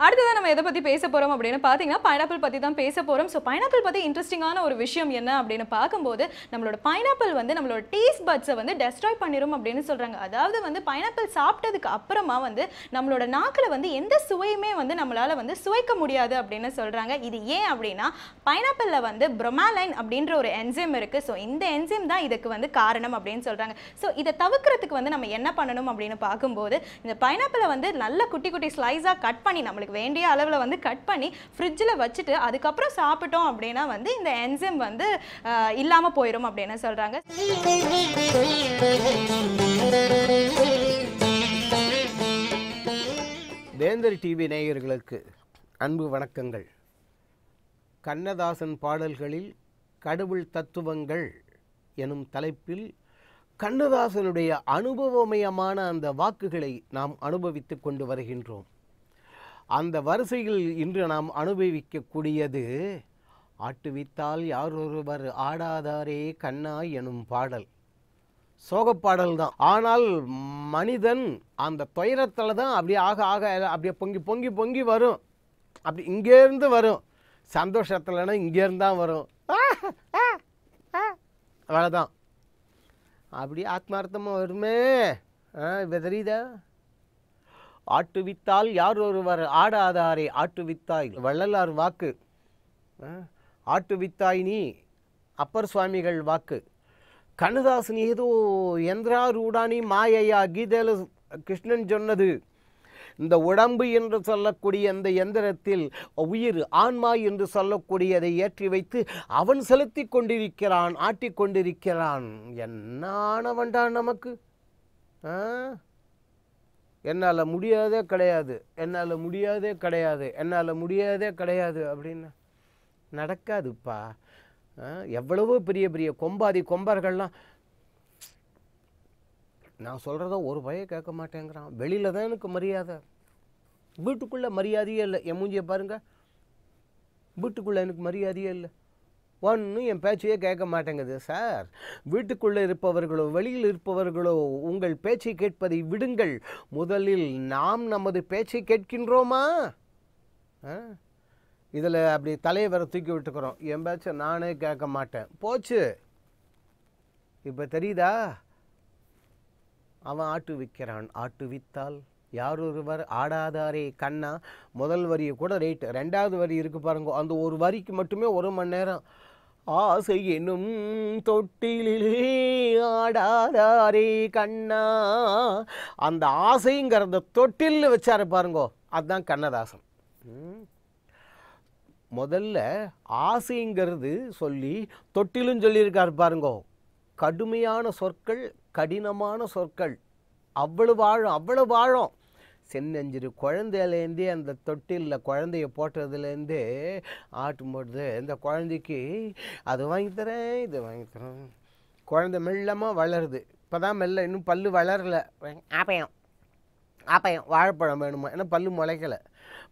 அடுத்ததான் நம்ம எதை பத்தி பேச போறோம் அப்படின்னு பாத்தீங்கன்னா பைனாப்பிள் பத்தி தான் பேச போறோம். ஸோ பைனாப்பிள் பத்தி இன்ட்ரெஸ்டிங்கான ஒரு விஷயம் என்ன அப்படின்னு பார்க்கும்போது நம்மளோட பைனாப்பிள் வந்து நம்மளோட டேஸ்ட் பட்ஸை வந்து டெஸ்ட்ராய் பண்ணிரும் அப்படின்னு சொல்றாங்க. அதாவது வந்து பைனாப்பிள் சாப்பிட்டதுக்கு அப்புறமா வந்து நம்மளோட நாக்கில் வந்து எந்த சுவையுமே வந்து நம்மளால வந்து சுவைக்க முடியாது அப்படின்னு சொல்றாங்க. இது ஏன் அப்படின்னா பைனாப்பிளில் வந்து ப்ரோமாலைன் அப்படின்ற ஒரு என்சைம் இருக்கு. ஸோ இந்த என்சைம் தான் இதுக்கு வந்து காரணம் அப்படின்னு சொல்றாங்க. ஸோ இதை தவிர்க்கிறதுக்கு வந்து நம்ம என்ன பண்ணணும் அப்படின்னு பார்க்கும்போது இந்த பைனாப்பிளை வந்து நல்ல குட்டி குட்டி ஸ்லைஸாக கட் பண்ணி நம்மளுக்கு வேண்டிய அளவில் வந்து கட் பண்ணி ஃப்ரிட்ஜில் வச்சுட்டு அதுக்கப்புறம் சாப்பிட்டோம் அப்படின்னா வந்து இந்த என்சைம் வந்து இல்லாமல் போயிடும் அப்படின்னு சொல்கிறாங்க. வேந்தர் டிவி நேயர்களுக்கு அன்பு வணக்கங்கள். கண்ணதாசன் பாடல்களில் கடவுள் தத்துவங்கள் எனும் தலைப்பில் கண்ணதாசனுடைய அனுபவமயமான அந்த வாக்குகளை நாம் அனுபவித்து கொண்டு வருகின்றோம். அந்த வரிசையில் இன்று நாம் அனுபவிக்கக்கூடியது ஆட்டுவித்தால் யாரொருவர் ஆடாதாரே கண்ணா எனும் பாடல். சோகப்பாடல் தான். ஆனால் மனிதன் அந்த துயரத்தில் தான் அப்படியே ஆக ஆக அப்படியே பொங்கி பொங்கி பொங்கி வரும். அப்படி இங்கேருந்து வரும். சந்தோஷத்துலனா இங்கேருந்து தான் வரும். அவ்வளோதான். அப்படி ஆத்மார்த்தமாக வருமே. இப்போ தெரியுதா? ஆட்டுவித்தால் யார் ஒருவர் ஆடாதாரே ஆட்டுவித்தாய் வள்ளலார் வாக்கு. ஆட்டுவித்தாய் நீ அப்பர் சுவாமிகள் வாக்கு. கண்ணதாசன் ஏதோ எந்திராரூடானி மாயையா கீதையில் கிருஷ்ணன் சொன்னது. இந்த உடம்பு என்று சொல்லக்கூடிய அந்த எந்திரத்தில் உயிர் ஆன்மா என்று சொல்லக்கூடியதை ஏற்றி வைத்து அவன் செலுத்தி கொண்டிருக்கிறான், ஆட்டி கொண்டிருக்கிறான். என்ன ஆனவன்டான் நமக்கு? என்னால் முடியாதே கிடையாது, என்னால் முடியாதே கிடையாது, என்னால் முடியாதே கிடையாது அப்படின்னு நடக்காதுப்பா. எவ்வளவோ பெரிய பெரிய கொம்பாதி கொம்பர்கள்லாம் நான் சொல்கிறத ஒரு பய கேட்க மாட்டேங்கிறான். வெளியில் தான் எனக்கு மரியாதை, வீட்டுக்குள்ளே மரியாதையே இல்லை. என் மூஞ்சியை பாருங்கள், வீட்டுக்குள்ளே எனக்கு மரியாதையே இல்லை. ஒன்றும் என் பேச்சையே கேட்க மாட்டேங்குது. சார், வீட்டுக்குள்ளே இருப்பவர்களோ வெளியில் இருப்பவர்களோ உங்கள் பேச்சை கேட்பதை விடுங்கள். முதலில் நாம் நமது பேச்சை கேட்கின்றோமா? இதில் அப்படி தலையை வர தூக்கி விட்டுக்கிறோம். என் பேச்சை நானே கேட்க மாட்டேன். போச்சு. இப்போ தெரியுதா? அவன் ஆட்டு விற்கிறான். ஆட்டு வித்தால் யாரொருவர் ஆடாதாரே கண்ணா. முதல் வரியை கூட ரைட்டு, ரெண்டாவது வரி இருக்குது பாருங்க, அந்த ஒரு வரிக்கு மட்டுமே 1 மணி நேரம். ஆசை என்னும் தொட்டிலே ஆடாதாரே கண்ணா. அந்த ஆசைங்கிறத தொட்டில் வச்சாரு பாருங்கோ, அதுதான் கண்ணதாசன். முதல்ல ஆசைங்கிறது சொல்லி தொட்டிலும் சொல்லியிருக்காரு பாருங்கோ. கடுமையான சொற்கள், கடினமான சொற்கள், அவ்வளவு ஆழம், அவ்வளவு ஆழம். சென்னஞ்சிறு குழந்தையிலேருந்தே அந்த தொட்டிலில் குழந்தைய போட்டதுலேருந்தே ஆட்டும்போது இந்த குழந்தைக்கு அது வாங்கித்தரேன், இது வாங்கித்தரேன். குழந்தை மெல்லமாக வளருது. இப்போ தான் மெல்ல, இன்னும் பல்லு வளரலை. ஆப்பையம் ஆப்பையம் வாழைப்பழம் வேணுமா? ஏன்னா பல்லு முளைக்கலை.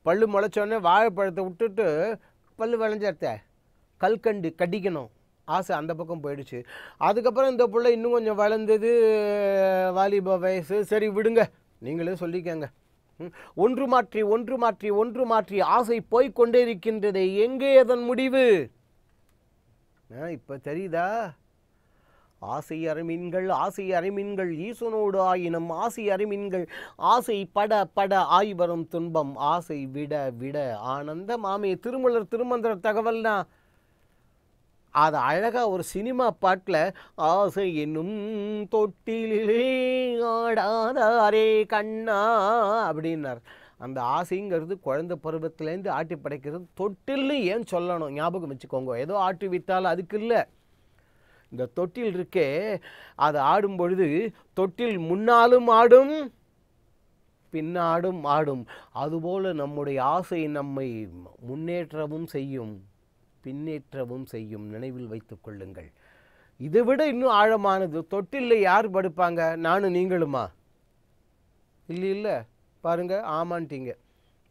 பல்லு முளைச்சோடனே வாழைப்பழத்தை விட்டுட்டு பல்லு விளைஞ்சிருத்த கல்கண்டு கடிக்கணும். ஆசை அந்த பக்கம் போயிடுச்சு. அதுக்கப்புறம் இந்த பிள்ளை இன்னும் கொஞ்சம் வளர்ந்தது, வாலிப வயசு. சரி விடுங்க, நீங்களே சொல்லிக்கங்க. ஒன்று மாற்றி ஒன்று மாற்றி ஒன்று மாற்றி ஆசை போய்கொண்டே இருக்கின்றது. எங்கே அதன் முடிவு? இப்போ தெரியுதா? ஆசை அரைமீன்கள், ஆசை அரைமீன்கள் ஈசனோடு ஆயினும் ஆசை அரைமீன்கள் ஆசை பட பட ஆய் வரும் துன்பம் ஆசை விட விட ஆனந்த மாமே. திருமலர் திருமந்திர தகவல்னா அது அழகாக ஒரு சினிமா பாட்டில் ஆசை என்னும் தொட்டிலே ஆடாதாரே கண்ணா அப்படின்னார். அந்த ஆசைங்கிறது குழந்தை பருவத்திலேருந்து ஆட்டி படைக்கிறது. தொட்டில்னு ஏன் சொல்லணும்? ஞாபகம் வச்சுக்கோங்க. ஏதோ ஆட்டி வித்தால் அதுக்கு இல்லை. இந்த தொட்டில் இருக்கே, அது ஆடும் பொழுது தொட்டில் முன்னாலும் ஆடும், பின்னாடும் ஆடும். அதுபோல் நம்முடைய ஆசை நம்மை முன்னேற்றவும் செய்யும், பின்னேற்றவும் செய்யும். நினைவில் வைத்துக் கொள்ளுங்கள். இதை விட இன்னும் ஆழமானது. தொட்டிலில் யார் படுப்பாங்க? நானும் நீங்களுமா? இல்லை இல்லை, பாருங்க, ஆமான்ட்டீங்க.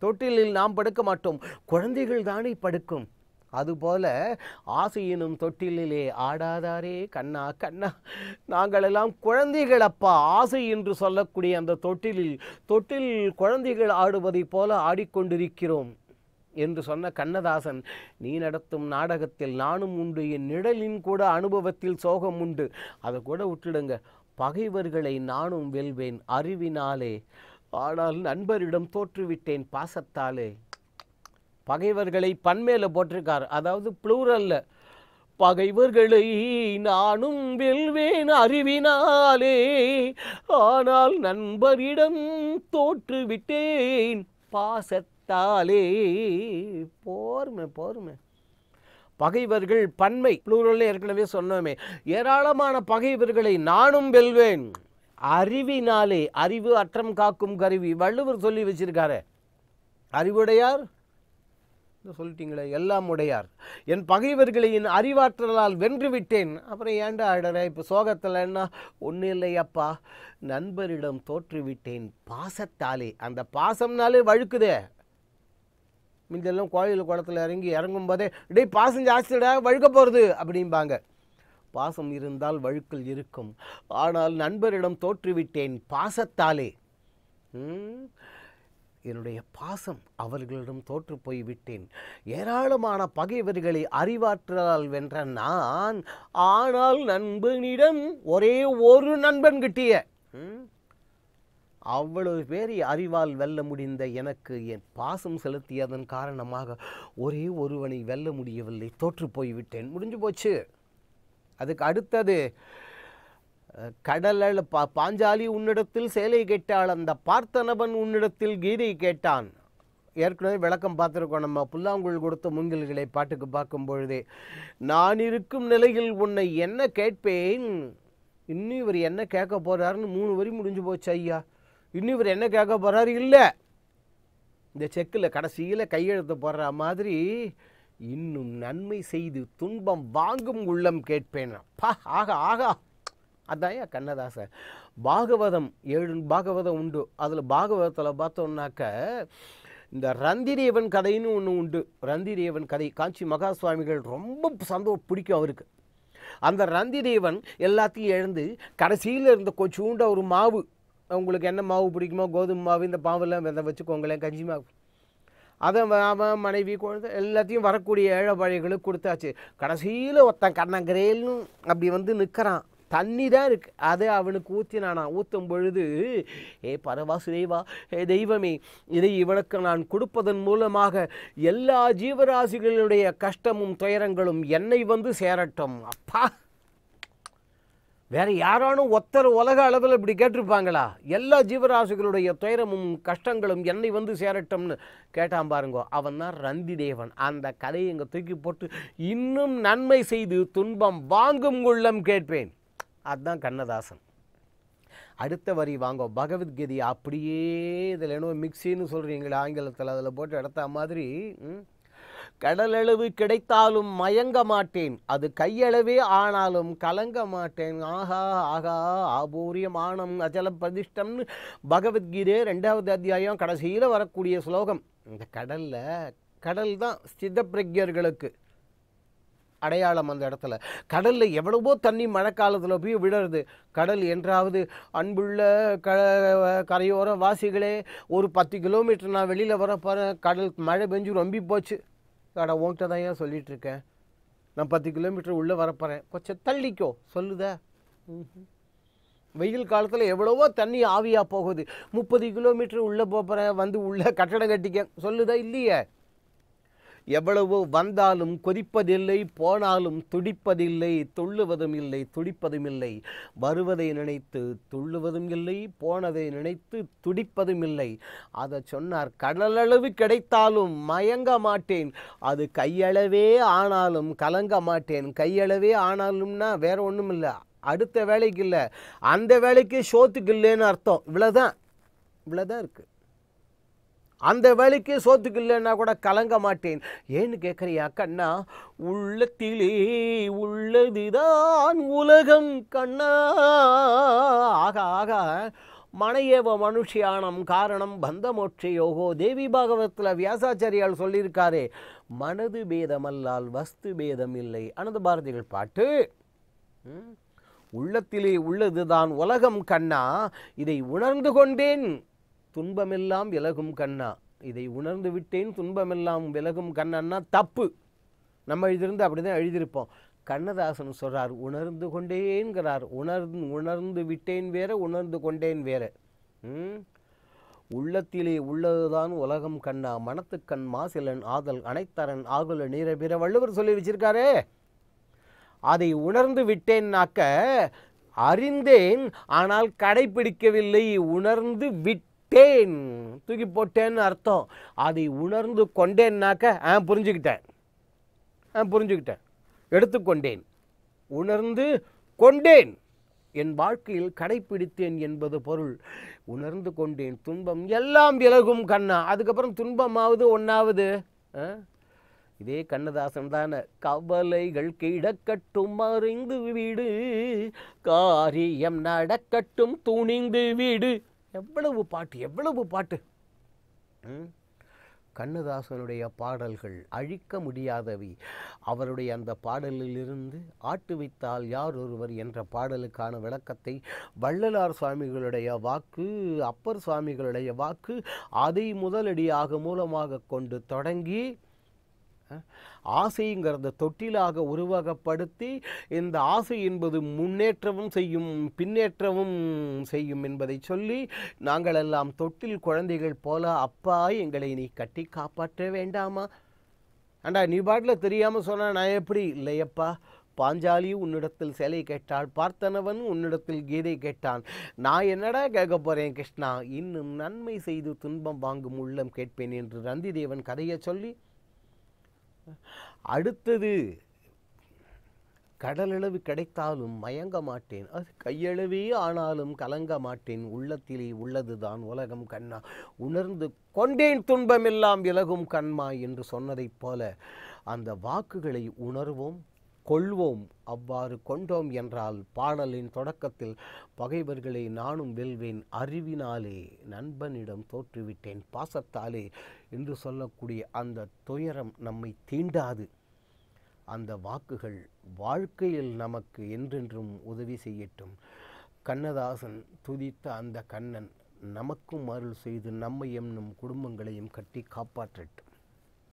தொட்டிலில் நாம் படுக்க மாட்டோம், குழந்தைகள் தானே படுக்கும். அதுபோல ஆசையினும் தொட்டிலே ஆடாதாரே கண்ணா கண்ணா, நாங்களெல்லாம் குழந்தைகள் அப்பா. ஆசை என்று சொல்லக்கூடிய அந்த தொட்டில் குழந்தைகள் ஆடுவதைப் போல ஆடிக்கொண்டிருக்கிறோம் என்று சொன்ன கண்ணதாசன், நீ நடத்தும் நாடகத்தில் நானும் உண்டு, என் நிழலின் கூட அனுபவத்தில் சோகம் உண்டு. அதை கூட விட்டுடுங்க. பகைவர்களை நானும் வெல்வேன் அறிவினாலே, ஆனால் நண்பரிடம் தோற்றுவிட்டேன் பாசத்தாலே. பகைவர்களை பன்மேல போட்டிருக்கார், அதாவது ப்ளூரல்ல. பகைவர்களை நானும் வெல்வேன் அறிவினாலே, ஆனால் நண்பரிடம் தோற்றுவிட்டேன் பாசத்தாலே. போருமே பகைவர்கள் பன்மை, ப்ளூரல்ல ஏற்கனவே சொன்னோமே. ஏராளமான பகைவர்களை நானும் வெல்வேன் அறிவினாலே. அறிவு அற்றம் காக்கும் கருவி, வள்ளுவர் சொல்லி வச்சிருக்காரு. அறிவுடையார் சொல்லிட்டீங்களே, எல்லாம் உடையார். என் பகைவர்களை என் அறிவாற்றலால் வென்று விட்டேன். அப்புறம் ஏண்டா ஆடுற இப்போ சோகத்தில்? என்ன ஒன்றும் இல்லையப்பா, நண்பரிடம் தோற்றுவிட்டேன் பாசத்தாலே. அந்த பாசம்னாலே வழுக்குதே. முந்தெல்லாம் கோயில் குளத்தில் இறங்கும் போதே டேய் பாசம் ஜாஸ்திடா வழுக்க போகிறது அப்படிம்பாங்க. பாசம் இருந்தால் வழுக்கல் இருக்கும். ஆனால் நண்பரிடம் தோற்றுவிட்டேன் பாசத்தாலே. என்னுடைய பாசம் அவர்களிடம் தோற்று போய்விட்டேன். ஏராளமான பகைவர்களை அறிவாற்றலால் வென்ற நான், ஆனால் நண்பனிடம் ஒரே ஒரு நண்பன் கிட்டிய அவ்வளவு பேரை அறிவால் வெல்ல முடிந்த எனக்கு என் பாசம் செலுத்தியதன் காரணமாக ஒரே ஒருவனை வெல்ல முடியவில்லை, தோற்று போய்விட்டேன். முடிஞ்சு போச்சு. அதுக்கு அடுத்தது கடல் பாஞ்சாலி உன்னிடத்தில் சேலை கேட்டாள், அந்த பார்த்தனவன் உன்னிடத்தில் கீதை கேட்டான். ஏற்கனவே விளக்கம் பார்த்துருக்கோம் நம்ம புல்லாங்குழல் கொடுத்த மூங்கில்களை பாட்டுக்கு பார்க்கும் பொழுதே. நான் இருக்கும் நிலையில் உன்னை என்ன கேட்பேன், இன்னும் இவர் என்ன கேட்க போகிறாருன்னு 3 வரி முடிஞ்சு போச்சு ஐயா. இன்னும் இவர் என்ன கேட்க போகிறாரு இல்லை, இந்த செக்கில் கடைசியில் கையெழுத்து போடுற மாதிரி இன்னும் நன்மை செய்து துன்பம் வாங்கும் உள்ளம் கேட்பேன். பா ஆகா ஆகா. அதான் கண்ணதாசன். பாகவதம் 7 பாகவதம் உண்டு. அதில் பாகவதத்தில் பார்த்தோம்னாக்க இந்த ரந்திதேவன் கதைன்னு ஒன்று உண்டு. ரந்திதேவன் கதை காஞ்சி மகா சுவாமிகள் ரொம்ப பிடிக்கும் அவருக்கு. அந்த ரந்திதேவன் எல்லாத்தையும் இழந்து கடைசியில் இருந்த கொஞ்சூண்ட ஒரு மாவு, உங்களுக்கு என்ன மாவு பிடிக்குமோ கோதுமை மாவு, இந்த பாவெல்லாம் விதை வச்சுக்கோங்களேன், கஞ்சி மாவு, அதை அவன் மனைவி குழந்தை எல்லாத்தையும் வரக்கூடிய ஏழை பழைகளுக்கு கொடுத்தாச்சு. கடைசியில் ஒருத்தன் கண்ணங்கரேல்னு அப்படி நிற்கிறான். தண்ணி தான் இருக்கு, அதை அவனுக்கு ஊற்றினானா. ஊற்றும் பொழுது ஏ பரவாசுதேவா, ஏ தெய்வமே, இதை இவனுக்கு நான் கொடுப்பதன் மூலமாக எல்லா ஜீவராசிகளுடைய கஷ்டமும் துயரங்களும் என்னை சேரட்டும். அப்பா, வேற யாரானும் ஒத்தர் உலக அளவில் இப்படி கேட்டிருப்பாங்களா? எல்லா ஜீவராசிகளுடைய துயரமும் கஷ்டங்களும் என்னை சேரட்டும்னு கேட்டான் பாருங்கோ. அவன் தான் ரந்திதேவன். அந்த கதையை இங்கே தூக்கி போட்டு இன்னும் நன்மை செய்து துன்பம் வாங்கும் உள்ளம் கேட்பேன். அதுதான் கண்ணதாசன். அடுத்த வரி வாங்க, பகவத்கீதை அப்படியே இதில் என்ன மிக்சின்னு சொல்கிறீங்களா ஆங்கிலத்தில், அதில் போட்டு எடுத்த மாதிரி. கடலளவு கிடைத்தாலும் மயங்க மாட்டேன், அது கையளவே ஆனாலும் கலங்க மாட்டேன். ஆஹா ஆகா ஆபூரியமானம் அச்சல பிரதிஷ்டம்னு பகவத்கீதை 2வது அத்தியாயம் கடைசியில் வரக்கூடிய ஸ்லோகம். இந்த கடல் தான் ஸ்திதப்பிரஜர்களுக்கு அடையாளம். அந்த இடத்துல கடலில் எவ்வளவோ தண்ணி மழைக்காலத்தில் போய் விடுறது. கடல் என்றாவது அன்புள்ள கரையோர வாசிகளே, ஒரு 10 கிலோமீட்டர் நான் வெளியில் வர போகிறேன், கடல் மழை பெஞ்சு ரொம்பி போச்சு. கடை உங்கள்கிட்ட தான் ஏன் சொல்லிகிட்ருக்கேன், நான் 10 கிலோமீட்டர் உள்ளே வரப்போகிறேன், கொஞ்சம் தள்ளிக்கோ சொல்லுதா? வெயில் காலத்தில் எவ்வளவோ தண்ணி ஆவியாக போகுது. 30 கிலோமீட்டர் உள்ளே போகிறேன், உள்ளே கட்டடம் கட்டிக்க சொல்லுதா? இல்லையே. எவ்வளவோ வந்தாலும் கொதிப்பதில்லை, போனாலும் துடிப்பதில்லை, துள்ளுவதும் இல்லை துடிப்பதும் இல்லை. வருவதை நினைத்து துள்ளுவதும் இல்லை, போனதை நினைத்து துடிப்பதும் இல்லை. அதை சொன்னார். கடலளவு கிடைத்தாலும் மயங்க மாட்டேன், அது கையளவே ஆனாலும் கலங்க மாட்டேன். கையளவே ஆனாலும்னா வேற ஒன்றும் இல்லை, அடுத்த வேலைக்கு இல்லை, அந்த வேலைக்கு சோத்துக்கு இல்லைன்னு அர்த்தம். இவ்வளோதான் இருக்குது. அந்த வேலைக்கு சோத்துக்கு இல்லைன்னா கூட கலங்க மாட்டேன். ஏன்னு கேட்குறியா கண்ணா? உள்ளத்திலே உள்ளதுதான் உலகம் கண்ணா. ஆகா ஆகா மனையேவ மனுஷியானம் காரணம் பந்தமோட்ச யோகோ. தேவி பாகவத்தில் வியாசாச்சாரியால் சொல்லியிருக்காரே, மனது பேதமல்லால் வஸ்து பேதம் இல்லை. அனந்த பாரதிகள் பாட்டு. உள்ளத்திலே உள்ளதுதான் உலகம் கண்ணா, இதை உணர்ந்து கொண்டேன் துன்பமெல்லாம் விலகும் கண்ணா. இதை உணர்ந்து விட்டேன் துன்பமெல்லாம் விலகும் கண்ணன்னா தப்பு. நம்ம எழுதிருந்து அப்படி தான் எழுதியிருப்போம். கண்ணதாசன் சொல்கிறார் உணர்ந்து கொண்டேன்கிறார். உணர்ந்து விட்டேன் வேற, உணர்ந்து கொண்டேன் வேற. உள்ளத்திலே உள்ளதுதான் உலகம் கண்ணா, மனத்துக்கண் மாசிலன் ஆதல் அனைத்தரன் ஆகுல நீர பிற வள்ளுவர் சொல்லி வச்சிருக்காரே. அதை உணர்ந்து விட்டேன்னாக்க அறிந்தேன், ஆனால் கடைப்பிடிக்கவில்லை. உணர்ந்து விட்டேன், தூக்கி போட்டேன்னு அர்த்தம். அதை உணர்ந்து கொண்டேன்னாக்க புரிஞ்சுக்கிட்டேன், எடுத்துக்கொண்டேன், உணர்ந்து கொண்டேன், என் வாழ்க்கையில் கடைப்பிடித்தேன் என்பது பொருள். உணர்ந்து கொண்டேன் துன்பம் எல்லாம் விலகும் கண்ணா. அதுக்கப்புறம் துன்பமாவது ஒன்றாவது. இதே கண்ணதாசன் தானே, கவலைகள் கிடக்கட்டும் அறிந்து வீடு, காரியம் நடக்கட்டும் துணிந்து வீடு. எவ்வளவு பாட்டு, எவ்வளவு பாட்டு. கண்ணதாசனுடைய பாடல்கள் அழிக்க முடியாதவை. அவருடைய அந்த பாடலிலிருந்து ஆட்டுவித்தால் யார் ஒருவர் என்ற பாடலுக்கான விளக்கத்தை வள்ளலார் சுவாமிகளுடைய வாக்கு, அப்பர் சுவாமிகளுடைய வாக்கு, அதை முதலடியாக மூலமாக கொண்டு தொடங்கி ஆசைங்கிறத தொட்டிலாக உருவகப்படுத்தி, இந்த ஆசை என்பது முன்னேற்றமும் செய்யும் பின்னேற்றமும் செய்யும் என்பதை சொல்லி, நாங்கள் எல்லாம் தொட்டில் குழந்தைகள் போல, அப்பா எங்களை நீ கட்டி காப்பாற்ற வேண்டாமா? அண்டா நீ பாட்டில் தெரியாமல் சொன்னா நான் எப்படி? இல்லையப்பா, பாஞ்சாலி உன்னிடத்தில் சிலை கேட்டாள், பார்த்தனவன் உன்னிடத்தில் கீதை கேட்டான், நான் என்னடா கேட்க போகிறேன் கிருஷ்ணா, இன்னும் நன்மை செய்து துன்பம் வாங்கும் உள்ளம் கேட்பேன் என்று ரந்திதேவன் கதையை சொல்லி, அடுத்தது கடலளவு கிடைத்தாலும் மயங்க மாட்டேன், அது கையளவே ஆனாலும் கலங்க மாட்டேன், உள்ளத்திலே உள்ளதுதான் உலகம் கண்ணா, உணர்ந்து கொண்டேன் துன்பமெல்லாம் விலகும் கண்மா என்று சொன்னதைப் போல அந்த வாக்குகளை உணர்வோம், கொள்வோம். அவ்வாறு கொண்டோம் என்றால் பாடலின் தொடக்கத்தில் பகைவர்களை நானும் வெல்வேன், அறிவினாலே நண்பனிடம் தோற்றுவிட்டேன் பாசத்தாலே என்று சொல்லக்கூடிய அந்த துயரம் நம்மை தீண்டாது. அந்த வாக்குகள் வாழ்க்கையில் நமக்கு என்றென்றும் உதவி செய்யட்டும். கண்ணதாசன் துதித்த அந்த கண்ணன் நமக்கும் அருள் செய்து நம்மையும் நம் குடும்பங்களையும் கட்டி காப்பாற்றட்டும்.